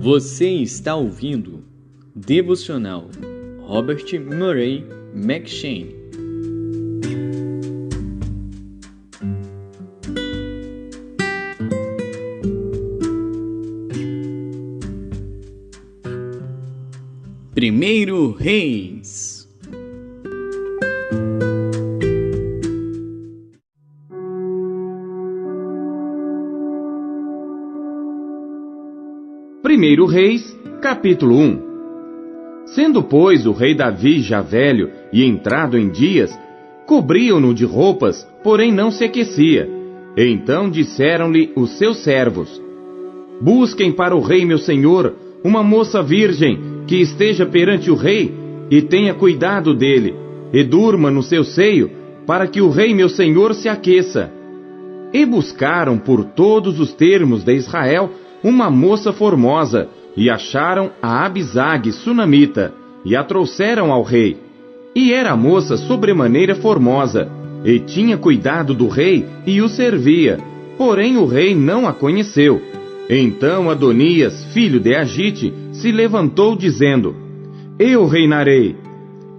Você está ouvindo Devocional Robert Murray M'Cheyne. Primeiro Reis. Primeiro Reis, capítulo 1. Sendo, pois, o rei Davi já velho e entrado em dias, cobriam-no de roupas, porém não se aquecia. Então disseram-lhe os seus servos: Busquem para o rei meu senhor uma moça virgem que esteja perante o rei e tenha cuidado dele, e durma no seu seio, para que o rei meu senhor se aqueça. E buscaram por todos os termos de Israel uma moça formosa, e acharam a Abisag sunamita, e a trouxeram ao rei. E era a moça sobremaneira formosa, e tinha cuidado do rei, e o servia, porém o rei não a conheceu. Então Adonias, filho de Agite, se levantou dizendo: Eu reinarei.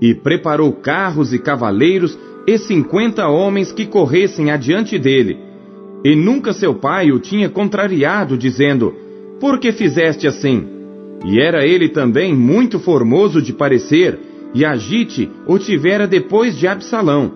E preparou carros e cavaleiros, e 50 homens que corressem adiante dele. E nunca seu pai o tinha contrariado, dizendo: Por que fizeste assim? E era ele também muito formoso de parecer, e Agite o tivera depois de Absalão.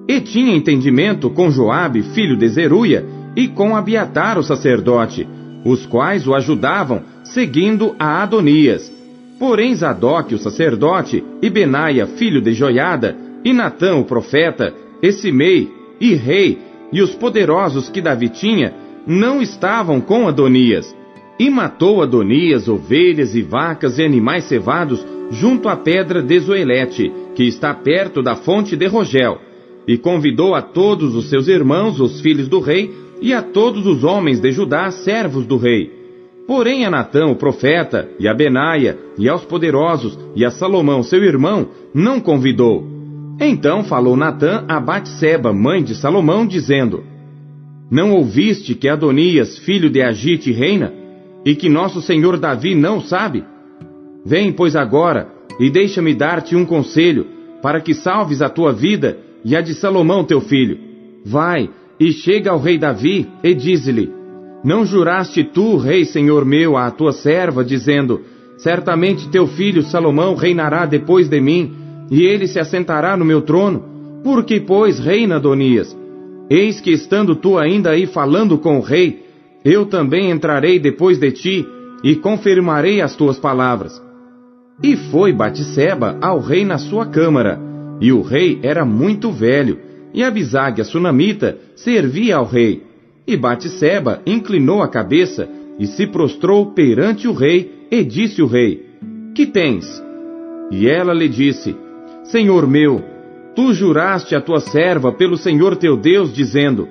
E tinha entendimento com Joabe, filho de Zeruia, e com Abiatar o sacerdote, os quais o ajudavam, seguindo a Adonias. Porém Zadok o sacerdote, e Benaia, filho de Joiada, e Natã o profeta, e Simei, e rei, e os poderosos que Davi tinha, não estavam com Adonias. E matou Adonias ovelhas e vacas e animais cevados junto à pedra de Zoelete, que está perto da fonte de Rogel. E convidou a todos os seus irmãos, os filhos do rei, e a todos os homens de Judá, servos do rei. Porém a Natã o profeta, e a Benaia, e aos poderosos, e a Salomão seu irmão, não convidou. Então falou Natã a Batseba, mãe de Salomão, dizendo: Não ouviste que Adonias, filho de Agite, reina, e que nosso senhor Davi não sabe? Vem, pois, agora, e deixa-me dar-te um conselho, para que salves a tua vida e a de Salomão teu filho. Vai, e chega ao rei Davi, e dize-lhe: Não juraste tu, rei senhor meu, à tua serva, dizendo: Certamente teu filho Salomão reinará depois de mim, e ele se assentará no meu trono? Por que, pois, reina Adonias? Eis que, estando tu ainda aí falando com o rei, eu também entrarei depois de ti, e confirmarei as tuas palavras. E foi Batseba ao rei na sua câmara, e o rei era muito velho, e Abisag a sunamita servia ao rei. E Batseba inclinou a cabeça, e se prostrou perante o rei, e disse o rei: Que tens? E ela lhe disse: Senhor meu, tu juraste a tua serva pelo Senhor teu Deus, dizendo: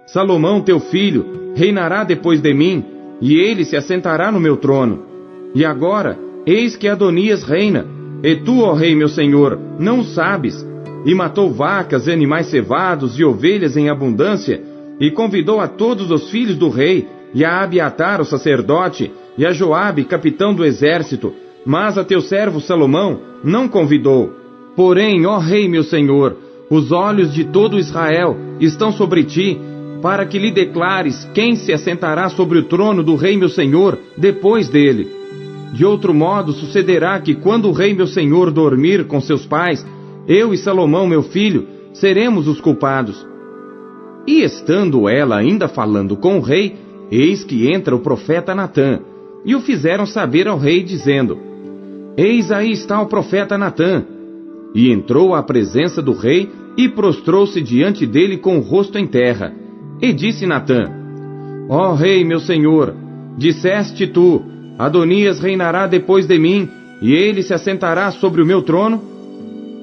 Salomão teu filho reinará depois de mim, e ele se assentará no meu trono. E agora, eis que Adonias reina, e tu, ó rei meu senhor, não o sabes. E matou vacas e animais cevados e ovelhas em abundância, e convidou a todos os filhos do rei, e a Abiatar o sacerdote, e a Joabe, capitão do exército, mas a teu servo Salomão não convidou. Porém, ó rei meu senhor, os olhos de todo Israel estão sobre ti, para que lhe declares quem se assentará sobre o trono do rei meu senhor depois dele. De outro modo sucederá que, quando o rei meu senhor dormir com seus pais, eu e Salomão meu filho seremos os culpados. E estando ela ainda falando com o rei, eis que entra o profeta Natã, e o fizeram saber ao rei, dizendo: Eis aí está o profeta Natã. E entrou à presença do rei, e prostrou-se diante dele com o rosto em terra. E disse Natã: Ó rei meu senhor, disseste tu: Adonias reinará depois de mim, e ele se assentará sobre o meu trono?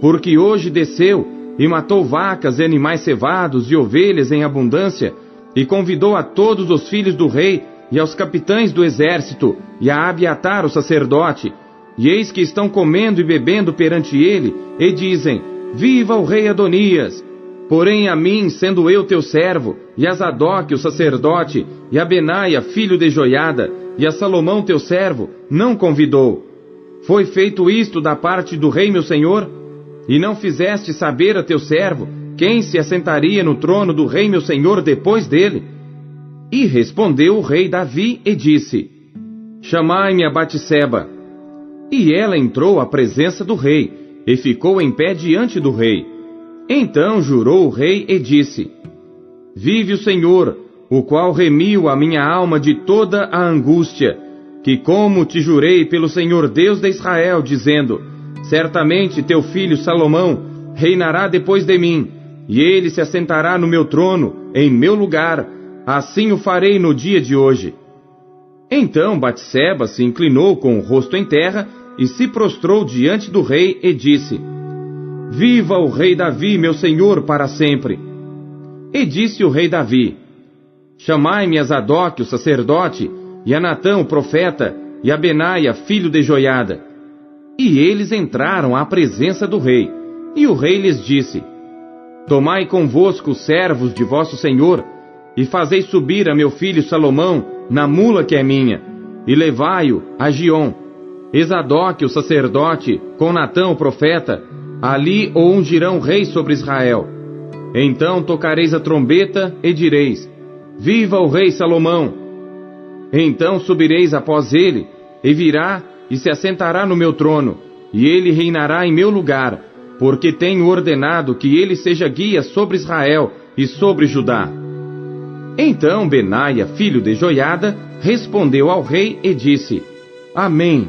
Porque hoje desceu, e matou vacas e animais cevados e ovelhas em abundância, e convidou a todos os filhos do rei, e aos capitães do exército, e a Abiatar o sacerdote, e eis que estão comendo e bebendo perante ele, e dizem: Viva o rei Adonias! Porém a mim, sendo eu teu servo, e a Zadok o sacerdote, e a Benaia, filho de Joiada, e a Salomão teu servo não convidou? Foi feito isto da parte do rei meu senhor? E não fizeste saber a teu servo quem se assentaria no trono do rei meu senhor depois dele? E respondeu o rei Davi e disse: Chamai-me a Batseba. E ela entrou à presença do rei, e ficou em pé diante do rei. Então jurou o rei e disse: Vive o Senhor, o qual remiu a minha alma de toda a angústia, que como te jurei pelo Senhor Deus de Israel, dizendo: Certamente teu filho Salomão reinará depois de mim, e ele se assentará no meu trono, em meu lugar, assim o farei no dia de hoje. Então Batseba se inclinou com o rosto em terra, e se prostrou diante do rei, e disse: Viva o rei Davi, meu senhor, para sempre. E disse o rei Davi: Chamai-me a Zadok, o sacerdote, e a Natã, o profeta, e a Benaia, filho de Joiada. E eles entraram à presença do rei. E o rei lhes disse: Tomai convosco os servos de vosso senhor, e fazei subir a meu filho Salomão na mula que é minha, e levai-o a Giom. E Zadok, o sacerdote, com Natã, o profeta, ali o ungirão rei sobre Israel. Então tocareis a trombeta e direis: Viva o rei Salomão! Então subireis após ele, e virá e se assentará no meu trono, e ele reinará em meu lugar, porque tenho ordenado que ele seja guia sobre Israel e sobre Judá. Então Benaia, filho de Joiada, respondeu ao rei e disse: Amém.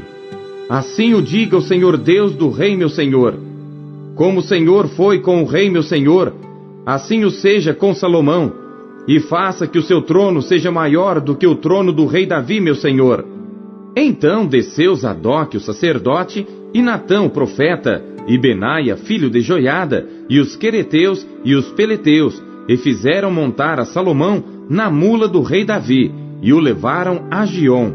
Assim o diga o Senhor Deus do rei meu senhor. Como o Senhor foi com o rei meu senhor, assim o seja com Salomão, e faça que o seu trono seja maior do que o trono do rei Davi meu senhor. Então desceu Zadok, o sacerdote, e Natã, o profeta, e Benaia, filho de Joiada, e os quereteus e os peleteus, e fizeram montar a Salomão na mula do rei Davi, e o levaram a Giom.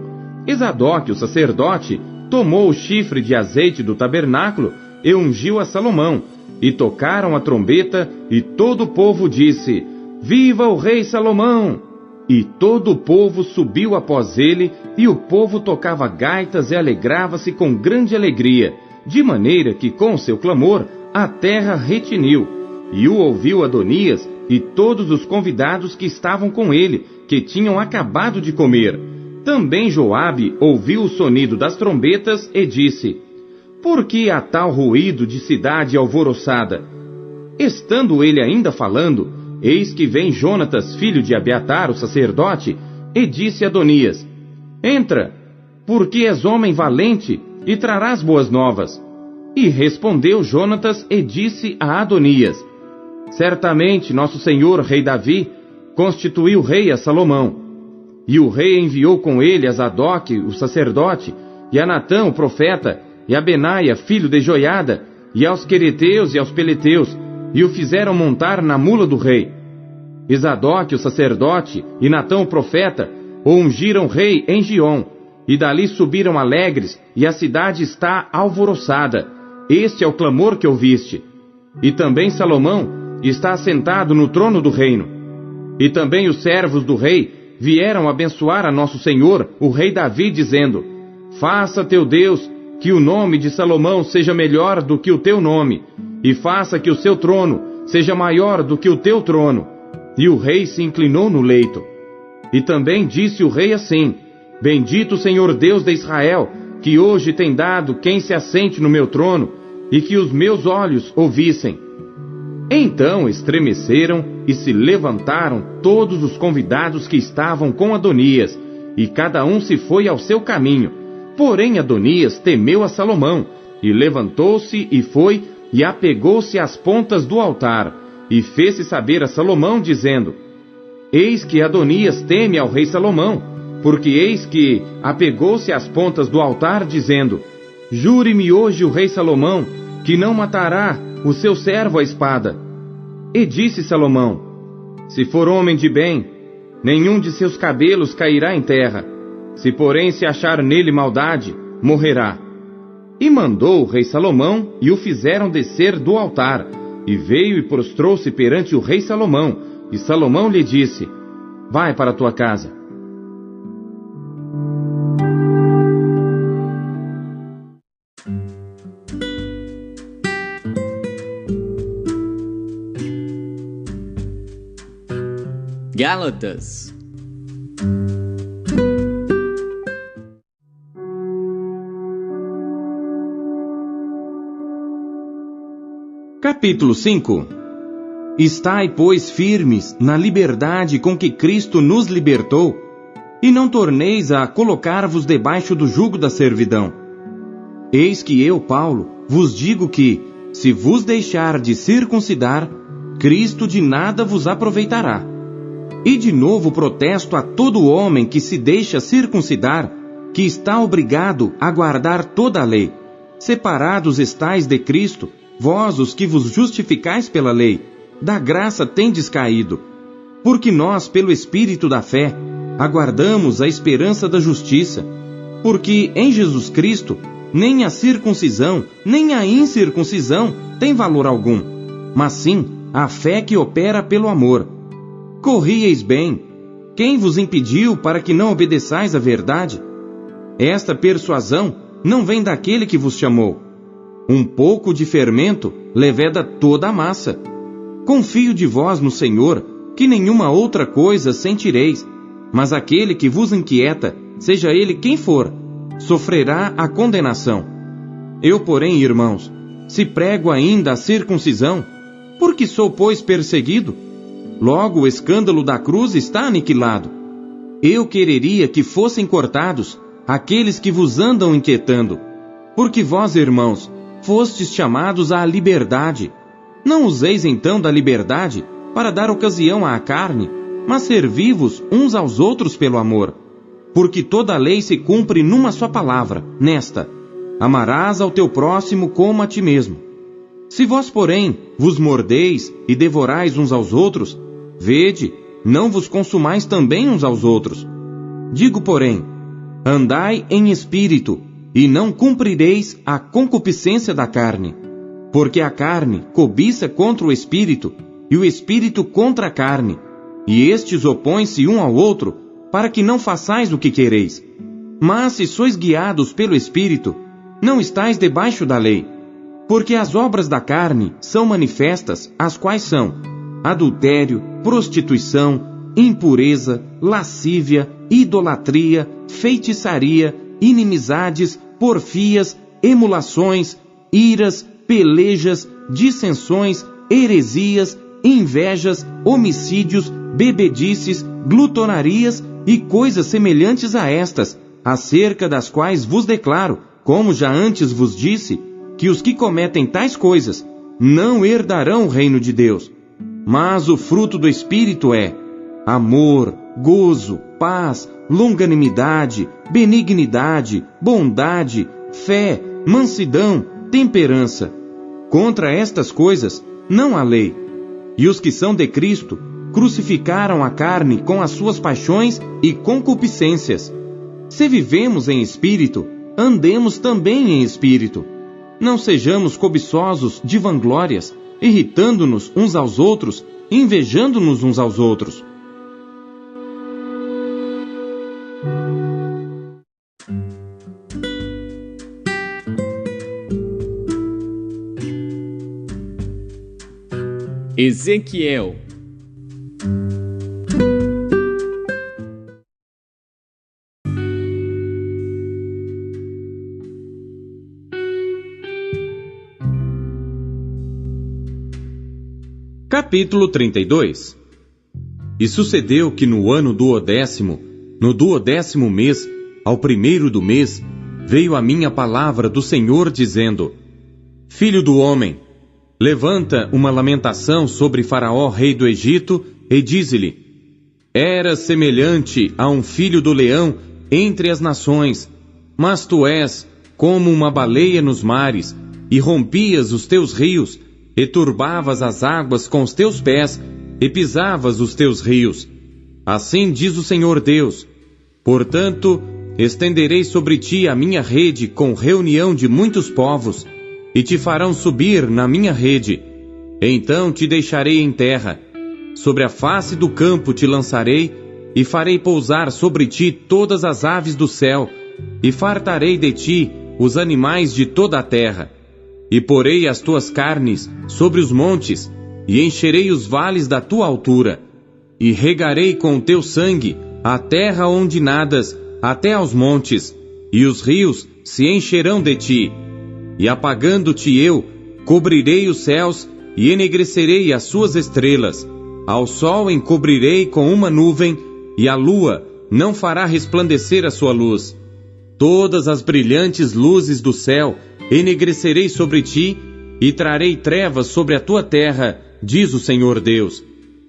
E Zadok, o sacerdote, tomou o chifre de azeite do tabernáculo e ungiu a Salomão, e tocaram a trombeta, e todo o povo disse: Viva o rei Salomão! E todo o povo subiu após ele, e o povo tocava gaitas e alegrava-se com grande alegria, de maneira que com seu clamor a terra retiniu. E o ouviu Adonias e todos os convidados que estavam com ele, que tinham acabado de comer. Também Joabe ouviu o sonido das trombetas e disse: Por que há tal ruído de cidade alvoroçada? Estando ele ainda falando, eis que vem Jonatas, filho de Abiatar, o sacerdote, e disse a Adonias: Entra, porque és homem valente, e trarás boas novas. E respondeu Jonatas e disse a Adonias: Certamente nosso senhor rei Davi constituiu rei a Salomão. E o rei enviou com ele a Zadok, o sacerdote, e a Natã, o profeta, e a Benaia, filho de Joiada, e aos quereteus e aos peleteus, e o fizeram montar na mula do rei. E Zadok, o sacerdote, e Natã, o profeta, o ungiram rei em Giom, e dali subiram alegres, e a cidade está alvoroçada. Este é o clamor que ouviste. E também Salomão está assentado no trono do reino. E também os servos do rei vieram abençoar a nosso senhor, o rei Davi, dizendo: Faça teu Deus que o nome de Salomão seja melhor do que o teu nome, e faça que o seu trono seja maior do que o teu trono. E o rei se inclinou no leito. E também disse o rei assim: Bendito o Senhor Deus de Israel, que hoje tem dado quem se assente no meu trono, e que os meus olhos ouvissem. Então estremeceram e se levantaram todos os convidados que estavam com Adonias, e cada um se foi ao seu caminho. Porém Adonias temeu a Salomão, e levantou-se e foi, e apegou-se às pontas do altar, e fez-se saber a Salomão, dizendo: Eis que Adonias teme ao rei Salomão, porque eis que apegou-se às pontas do altar, dizendo: Jure-me hoje o rei Salomão, que não matará o seu servo à espada. E disse Salomão: Se for homem de bem, nenhum de seus cabelos cairá em terra. Se porém se achar nele maldade, morrerá. E mandou o rei Salomão, e o fizeram descer do altar, e veio e prostrou-se perante o rei Salomão, e Salomão lhe disse: Vai para a tua casa. Gálatas. Capítulo 5. Estai, pois, firmes na liberdade com que Cristo nos libertou, e não torneis a colocar-vos debaixo do jugo da servidão. Eis que eu, Paulo, vos digo que, se vos deixar de circuncidar, Cristo de nada vos aproveitará. E de novo protesto a todo homem que se deixa circuncidar, que está obrigado a guardar toda a lei. Separados estais de Cristo, vós os que vos justificais pela lei, da graça tendes caído. Porque nós, pelo Espírito da fé, aguardamos a esperança da justiça. Porque em Jesus Cristo, nem a circuncisão, nem a incircuncisão tem valor algum, mas sim a fé que opera pelo amor. Corrieis bem. Quem vos impediu para que não obedeçais à verdade? Esta persuasão não vem daquele que vos chamou. Um pouco de fermento leveda toda a massa. Confio de vós no Senhor, que nenhuma outra coisa sentireis, mas aquele que vos inquieta, seja ele quem for, sofrerá a condenação. Eu, porém, irmãos, se prego ainda a circuncisão, porque sou, pois, perseguido? Logo o escândalo da cruz está aniquilado. Eu quereria que fossem cortados aqueles que vos andam inquietando, porque vós, irmãos, fostes chamados à liberdade. Não useis então da liberdade para dar ocasião à carne, mas servi-vos uns aos outros pelo amor. Porque toda a lei se cumpre numa só palavra, nesta: amarás ao teu próximo como a ti mesmo. Se vós, porém, vos mordeis e devorais uns aos outros, vede, não vos consumais também uns aos outros. Digo, porém, andai em espírito, e não cumprireis a concupiscência da carne. Porque a carne cobiça contra o espírito, e o espírito contra a carne, e estes opõem-se um ao outro, para que não façais o que quereis. Mas se sois guiados pelo Espírito, não estáis debaixo da lei. Porque as obras da carne são manifestas, as quais são adultério, prostituição, impureza, lascívia, idolatria, feitiçaria, inimizades, porfias, emulações, iras, pelejas, dissensões, heresias, invejas, homicídios, bebedices, glutonarias e coisas semelhantes a estas, acerca das quais vos declaro, como já antes vos disse, que os que cometem tais coisas não herdarão o reino de Deus. Mas o fruto do Espírito é amor, gozo, paz, longanimidade, benignidade, bondade, fé, mansidão, temperança. Contra estas coisas não há lei. E os que são de Cristo crucificaram a carne com as suas paixões e concupiscências. Se vivemos em espírito, andemos também em espírito. Não sejamos cobiçosos de vanglórias, irritando-nos uns aos outros, invejando-nos uns aos outros. Ezequiel. Capítulo 32. E sucedeu que no ano duodécimo, no duodécimo mês, ao primeiro do mês, veio a minha palavra do Senhor dizendo: Filho do homem, levanta uma lamentação sobre Faraó, rei do Egito, e dize-lhe: Eras semelhante a um filho do leão entre as nações, mas tu és como uma baleia nos mares, e rompias os teus rios, e turbavas as águas com os teus pés, e pisavas os teus rios. Assim diz o Senhor Deus: Portanto, estenderei sobre ti a minha rede com reunião de muitos povos, e te farão subir na minha rede. Então te deixarei em terra. Sobre a face do campo te lançarei, e farei pousar sobre ti todas as aves do céu, e fartarei de ti os animais de toda a terra. E porei as tuas carnes sobre os montes, e encherei os vales da tua altura. e regarei com o teu sangue a terra onde nadas até aos montes, e os rios se encherão de ti. E apagando-te eu, cobrirei os céus e enegrecerei as suas estrelas. Ao sol encobrirei com uma nuvem, e a lua não fará resplandecer a sua luz. Todas as brilhantes luzes do céu enegrecerei sobre ti, e trarei trevas sobre a tua terra, diz o Senhor Deus.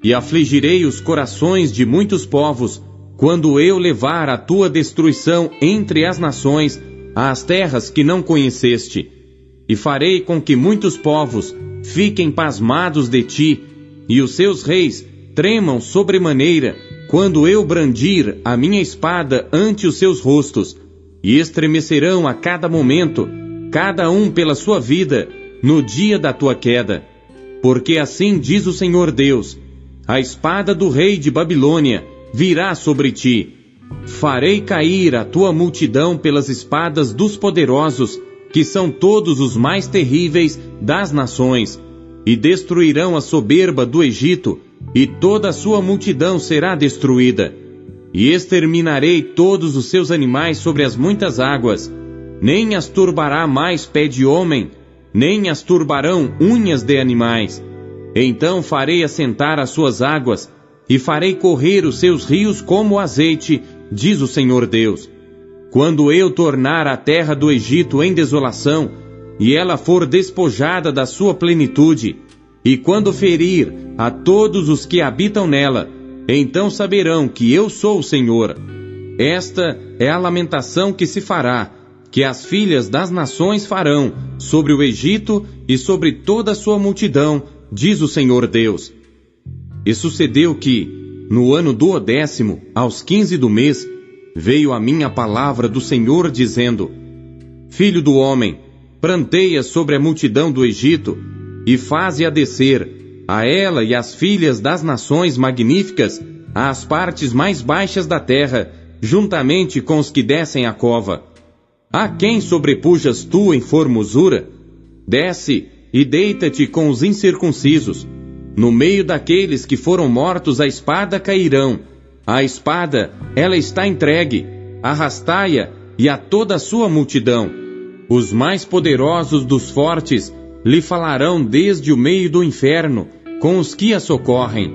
E afligirei os corações de muitos povos, quando eu levar a tua destruição entre as nações, às terras que não conheceste. E farei com que muitos povos fiquem pasmados de ti, e os seus reis tremam sobremaneira, quando eu brandir a minha espada ante os seus rostos, e estremecerão a cada momento, cada um pela sua vida, no dia da tua queda. Porque assim diz o Senhor Deus: a espada do rei de Babilônia virá sobre ti. Farei cair a tua multidão pelas espadas dos poderosos, que são todos os mais terríveis das nações, e destruirão a soberba do Egito, e toda a sua multidão será destruída. E exterminarei todos os seus animais sobre as muitas águas, nem as turbará mais pé de homem, nem as turbarão unhas de animais. Então farei assentar as suas águas, e farei correr os seus rios como azeite, diz o Senhor Deus. Quando eu tornar a terra do Egito em desolação, e ela for despojada da sua plenitude, e quando ferir a todos os que habitam nela, então saberão que eu sou o Senhor. Esta é a lamentação que se fará, que as filhas das nações farão sobre o Egito e sobre toda a sua multidão, diz o Senhor Deus. E sucedeu que, no ano 12º, aos 15 do mês, veio a mim a palavra do Senhor, dizendo: Filho do homem, pranteia sobre a multidão do Egito, e faze-a descer, a ela e as filhas das nações magníficas, às partes mais baixas da terra, juntamente com os que descem a cova. A quem sobrepujas tu em formosura? Desce e deita-te com os incircuncisos. No meio daqueles que foram mortos a espada cairão. A espada, ela está entregue. Arrastai-a e a toda a sua multidão. Os mais poderosos dos fortes lhe falarão desde o meio do inferno, com os que a socorrem.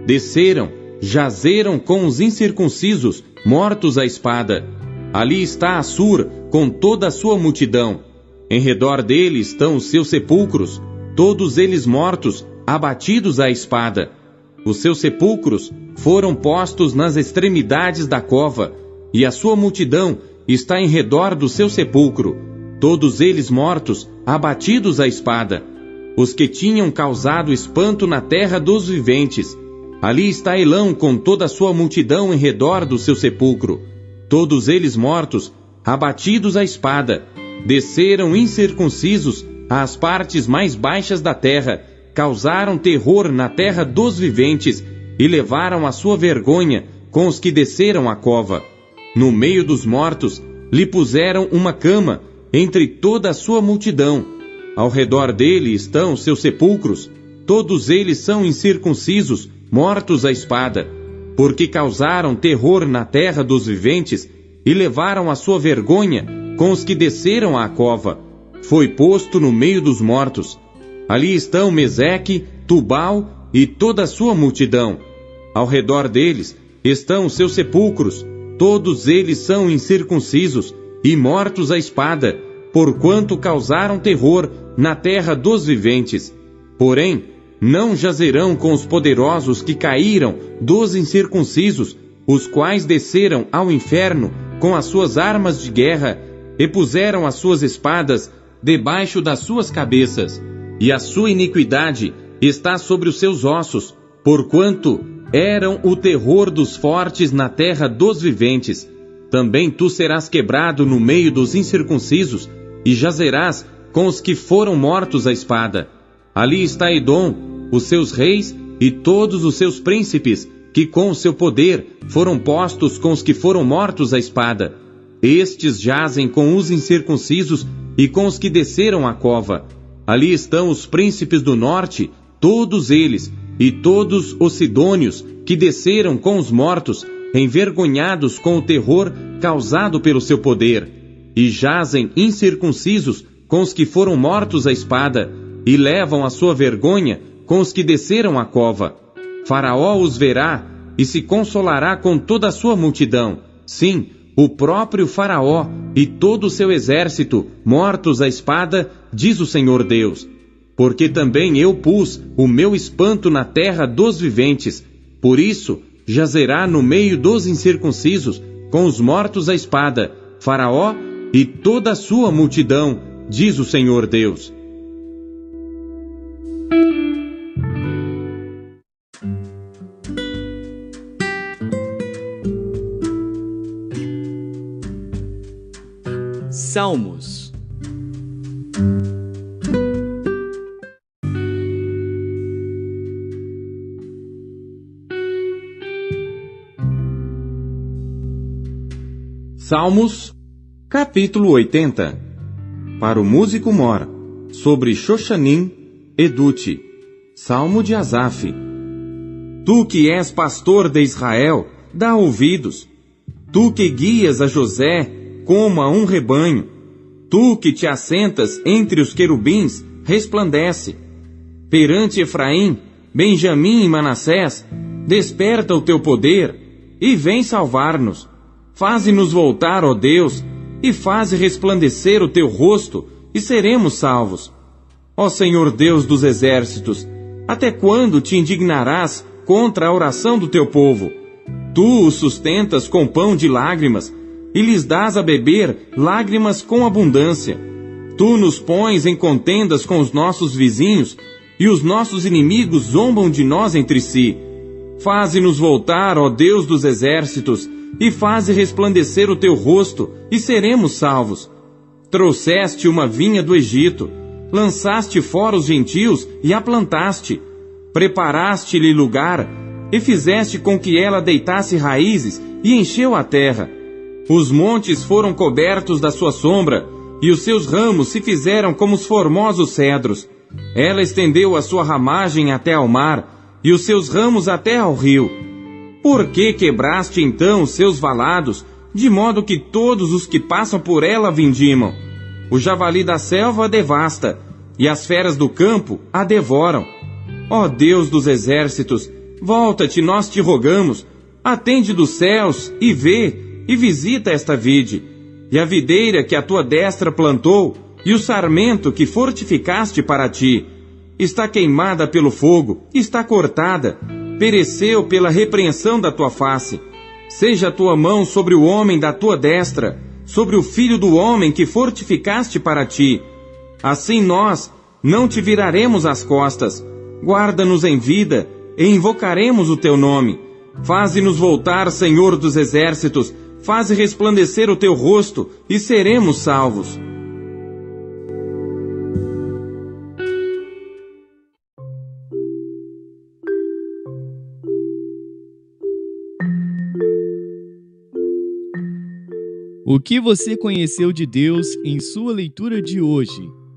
Desceram, jazeram com os incircuncisos, mortos à espada. Ali está Assur, com toda a sua multidão. Em redor dele estão os seus sepulcros, todos eles mortos, abatidos à espada. Os seus sepulcros foram postos nas extremidades da cova, e a sua multidão está em redor do seu sepulcro, todos eles mortos, abatidos à espada. Os que tinham causado espanto na terra dos viventes. Ali está Elão com toda a sua multidão em redor do seu sepulcro, todos eles mortos, abatidos à espada. Desceram incircuncisos às partes mais baixas da terra, causaram terror na terra dos viventes, e levaram a sua vergonha com os que desceram a cova. No meio dos mortos, lhe puseram uma cama, entre toda a sua multidão. Ao redor dele estão os seus sepulcros, todos eles são incircuncisos, mortos à espada, porque causaram terror na terra dos viventes, e levaram a sua vergonha com os que desceram à cova. Foi posto no meio dos mortos. Ali estão Meseque, Tubal e toda a sua multidão. Ao redor deles estão os seus sepulcros, todos eles são incircuncisos e mortos à espada, porquanto causaram terror na terra dos viventes. Porém, não jazerão com os poderosos que caíram dos incircuncisos, os quais desceram ao inferno com as suas armas de guerra, e puseram as suas espadas debaixo das suas cabeças, e a sua iniquidade está sobre os seus ossos, porquanto eram o terror dos fortes na terra dos viventes. Também tu serás quebrado no meio dos incircuncisos, e jazerás com os que foram mortos à espada. Ali está Edom, os seus reis e todos os seus príncipes, que com o seu poder foram postos com os que foram mortos à espada. Estes jazem com os incircuncisos e com os que desceram a cova. Ali estão os príncipes do norte, todos eles, e todos os sidônios que desceram com os mortos, envergonhados com o terror causado pelo seu poder, e jazem incircuncisos com os que foram mortos à espada, e levam a sua vergonha com os que desceram à cova. Faraó os verá e se consolará com toda a sua multidão. Sim, o próprio Faraó e todo o seu exército, mortos à espada, diz o Senhor Deus. Porque também eu pus o meu espanto na terra dos viventes. Por isso, jazerá no meio dos incircuncisos, com os mortos à espada, Faraó e toda a sua multidão, diz o Senhor Deus. Salmos. Salmos, capítulo 80. Para o músico mor, sobre Xoshanim, Edute. Salmo de Asaf. Tu que és pastor de Israel, dá ouvidos. Tu que guias a José como a um rebanho. Tu que te assentas entre os querubins, resplandece. Perante Efraim, Benjamim e Manassés, desperta o teu poder e vem salvar-nos. Faze-nos voltar, ó Deus, e faze resplandecer o teu rosto, e seremos salvos. Ó Senhor Deus dos exércitos, até quando te indignarás contra a oração do teu povo? Tu os sustentas com pão de lágrimas, e lhes dás a beber lágrimas com abundância. Tu nos pões em contendas com os nossos vizinhos, e os nossos inimigos zombam de nós entre si. Faze-nos voltar, ó Deus dos exércitos, e faze resplandecer o teu rosto, e seremos salvos. Trouxeste uma vinha do Egito, lançaste fora os gentios e a plantaste. Preparaste-lhe lugar, e fizeste com que ela deitasse raízes e encheu a terra. Os montes foram cobertos da sua sombra, e os seus ramos se fizeram como os formosos cedros. Ela estendeu a sua ramagem até ao mar, e os seus ramos até ao rio. Por que quebraste então os seus valados, de modo que todos os que passam por ela vindimam? O javali da selva a devasta, e as feras do campo a devoram. Ó Deus dos exércitos, volta-te, nós te rogamos, atende dos céus, e vê, e visita esta vide, e a videira que a tua destra plantou, e o sarmento que fortificaste para ti. Está queimada pelo fogo, está cortada, pereceu pela repreensão da tua face. Seja a tua mão sobre o homem da tua destra, sobre o filho do homem que fortificaste para ti. Assim nós não te viraremos as costas. Guarda-nos em vida, e invocaremos o teu nome. Faze-nos voltar, Senhor dos exércitos, faze resplandecer o teu rosto, e seremos salvos. O que você conheceu de Deus em sua leitura de hoje?